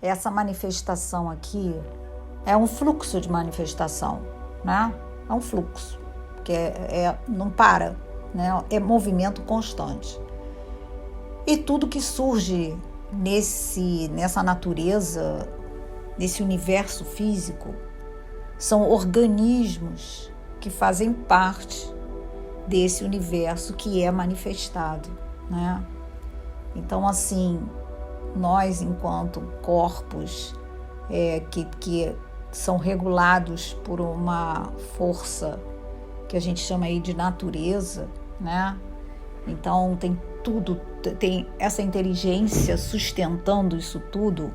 essa manifestação aqui é um fluxo de manifestação, né? É um fluxo, que não para, né? É movimento constante. E tudo que surge nessa natureza, nesse universo físico, são organismos que fazem parte desse universo que é manifestado, né? Então, assim, nós, enquanto corpos que são regulados por uma força que a gente chama aí de natureza, né? Então, tem essa inteligência sustentando isso tudo,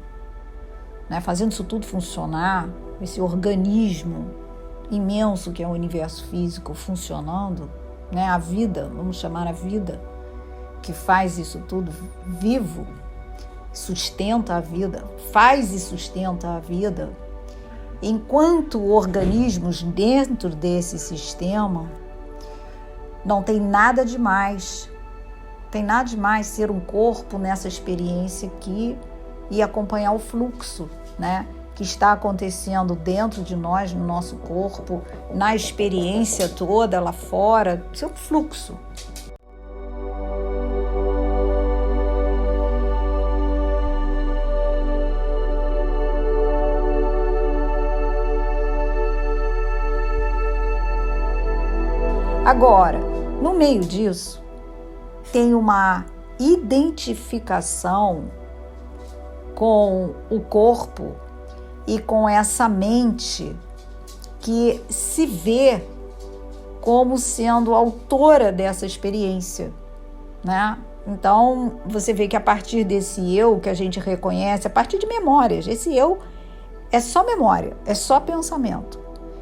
né? Fazendo isso tudo funcionar, esse organismo imenso que é o universo físico funcionando, né? A vida, vamos chamar a vida, que faz isso tudo vivo, sustenta a vida, faz e sustenta a vida. Enquanto organismos dentro desse sistema, não tem nada demais. Tem nada demais ser um corpo nessa experiência aqui e acompanhar o fluxo, né, que está acontecendo dentro de nós, no nosso corpo, na experiência toda lá fora. Isso é um fluxo. Agora, no meio disso, tem uma identificação com o corpo e com essa mente que se vê como sendo autora dessa experiência, né? Então, você vê que a partir desse eu que a gente reconhece, a partir de memórias, esse eu é só memória, é só pensamento,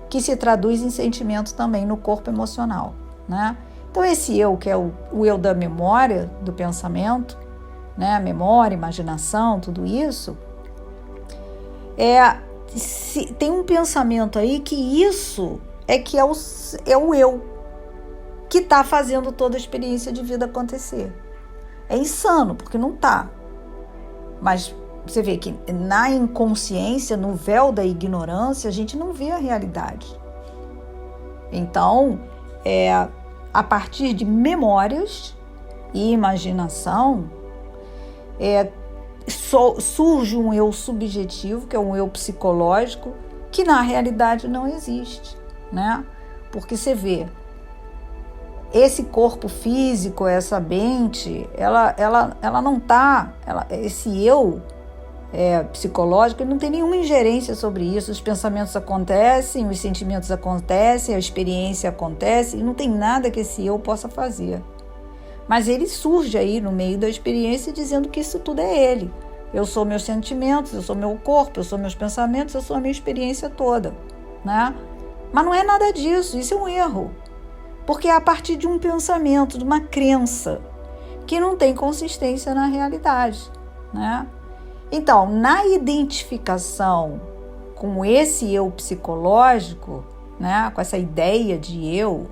que se traduz em sentimento também no corpo emocional, né? Então, esse eu, que é o eu da memória, do pensamento, né? Memória, imaginação, tudo isso, tem um pensamento aí que isso é o eu que está fazendo toda a experiência de vida acontecer. É insano, porque não está. Mas você vê que na inconsciência, no véu da ignorância, a gente não vê a realidade. Então, a partir de memórias e imaginação, surge um eu subjetivo, que é um eu psicológico, que na realidade não existe, né? Porque você vê, esse corpo físico, essa mente, ela não está, esse eu psicológico, ele não tem nenhuma ingerência sobre isso. Os pensamentos acontecem, os sentimentos acontecem, a experiência acontece, e não tem nada que esse eu possa fazer. Mas ele surge aí no meio da experiência dizendo que isso tudo é ele. Eu sou meus sentimentos, eu sou meu corpo, eu sou meus pensamentos, eu sou a minha experiência toda, né? Mas não é nada disso, isso é um erro. Porque é a partir de um pensamento, de uma crença, que não tem consistência na realidade, né? Então, na identificação com esse eu psicológico, né, com essa ideia de eu,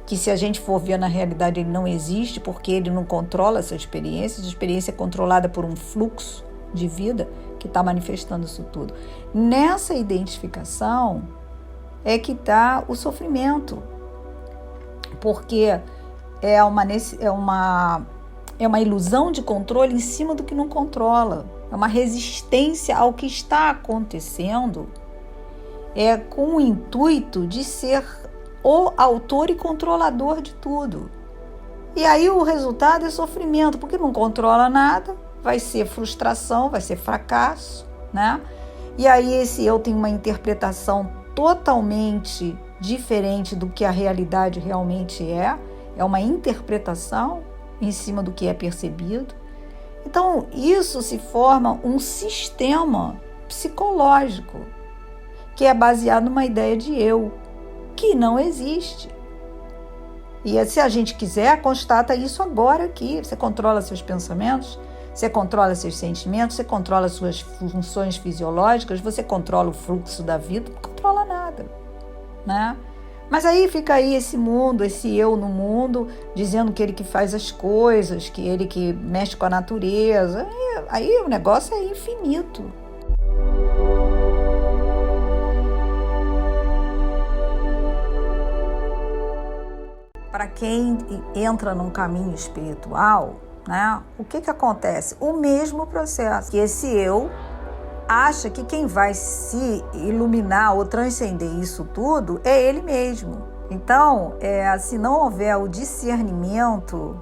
que se a gente for ver na realidade ele não existe, porque ele não controla essa experiência é controlada por um fluxo de vida que está manifestando isso tudo. Nessa identificação é que está o sofrimento, porque é uma ilusão de controle em cima do que não controla. É uma resistência ao que está acontecendo, com o intuito de ser o autor e controlador de tudo. E aí o resultado é sofrimento, porque não controla nada, vai ser frustração, vai ser fracasso, né? E aí esse eu tem uma interpretação totalmente diferente do que a realidade realmente é uma interpretação em cima do que é percebido. Então, isso se forma um sistema psicológico que é baseado numa ideia de eu, que não existe. E se a gente quiser, constata isso agora aqui. Você controla seus pensamentos, você controla seus sentimentos, você controla suas funções fisiológicas, você controla o fluxo da vida, não controla nada, né? Mas aí fica aí esse mundo, esse eu no mundo, dizendo que ele que faz as coisas, que ele que mexe com a natureza. Aí o negócio é infinito. para quem entra num caminho espiritual, né, o que acontece? O mesmo processo, que esse eu acha que quem vai se iluminar ou transcender isso tudo é ele mesmo. Então, se não houver o discernimento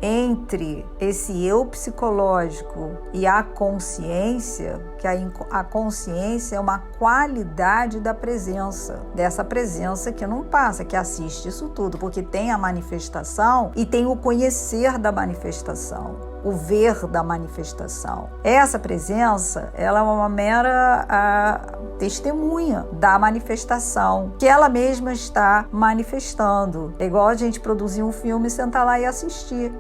entre esse eu psicológico e a consciência, que a consciência é uma qualidade da presença, dessa presença que não passa, que assiste isso tudo, porque tem a manifestação e tem o conhecer da manifestação, o ver da manifestação. Essa presença, ela é uma mera testemunha da manifestação, que ela mesma está manifestando. É igual a gente produzir um filme e sentar lá e assistir.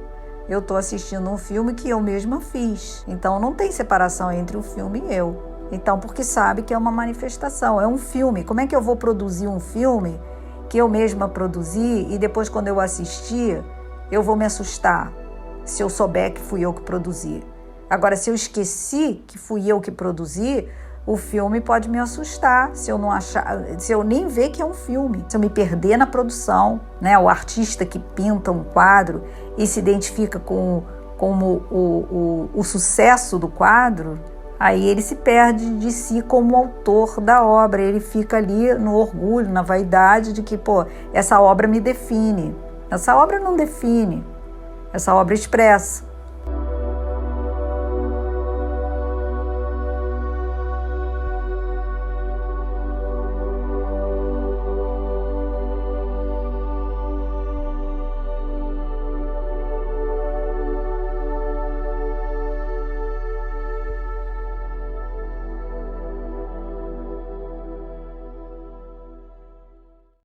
Eu estou assistindo um filme que eu mesma fiz. Então, não tem separação entre o filme e eu. Então, porque sabe que é uma manifestação, é um filme. Como é que eu vou produzir um filme que eu mesma produzi e depois, quando eu assistir, eu vou me assustar se eu souber que fui eu que produzi? Agora, se eu esqueci que fui eu que produzi, o filme pode me assustar se eu não achar, se eu nem ver que é um filme, se eu me perder na produção, né? O artista que pinta um quadro e se identifica com o sucesso do quadro, aí ele se perde de si como autor da obra, ele fica ali no orgulho, na vaidade de que, essa obra me define. Essa obra não define, essa obra expressa.